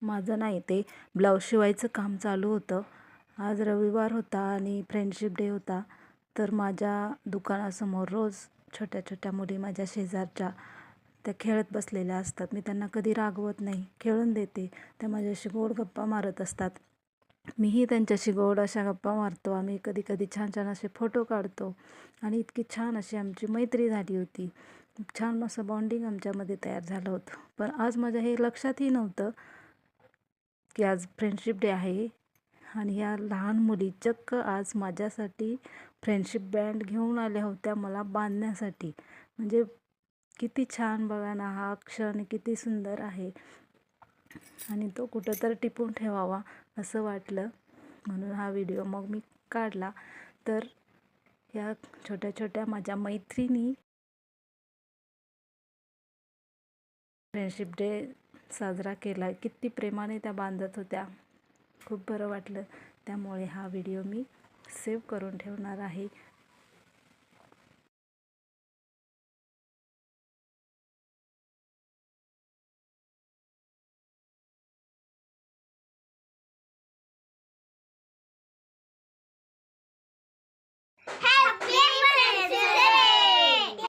माझं नाही ते ब्लाऊज शिवायचं काम चालू होतं. आज रविवार होता आणि फ्रेंडशिप डे होता. तर माझ्या दुकानासमोर रोज छोट्या छोट्या मुली माझ्या शेजारच्या त्या खेळत बसलेल्या असतात. मी त्यांना कधी रागवत नाही, खेळून देते. त्या माझ्याशी गोड गप्पा मारत असतात. मीही त्यांच्याशी गोड अशा गप्पा मारतो. आम्ही कधी कधी छान छान असे फोटो काढतो आणि इतकी छान अशी आमची मैत्री झाली होती. छान असं बॉन्डिंग आमच्यामध्ये तयार झालं होतं. पण आज माझ्या हे लक्षातही नव्हतं की आज फ्रेंडशिप डे आहे आणि ह्या लहान मुली चक्क आज माझ्यासाठी फ्रेंडशिप बँड घेऊन आल्या होत्या मला बांधण्यासाठी. म्हणजे किती छान, बघा ना, हा क्षण किती सुंदर आहे आणि तो कुठंतरी टिपून ठेवावा असं वाटलं, म्हणून हा व्हिडिओ मग मी काढला. तर या छोट्या छोट्या माझ्या मैत्रिणी फ्रेंडशिप डे साजरा केला. किती प्रेमाने त्या बांधत होत्या, खूप बरं वाटलं. त्यामुळे हा व्हिडिओ मी सेव्ह करून ठेवणार आहे.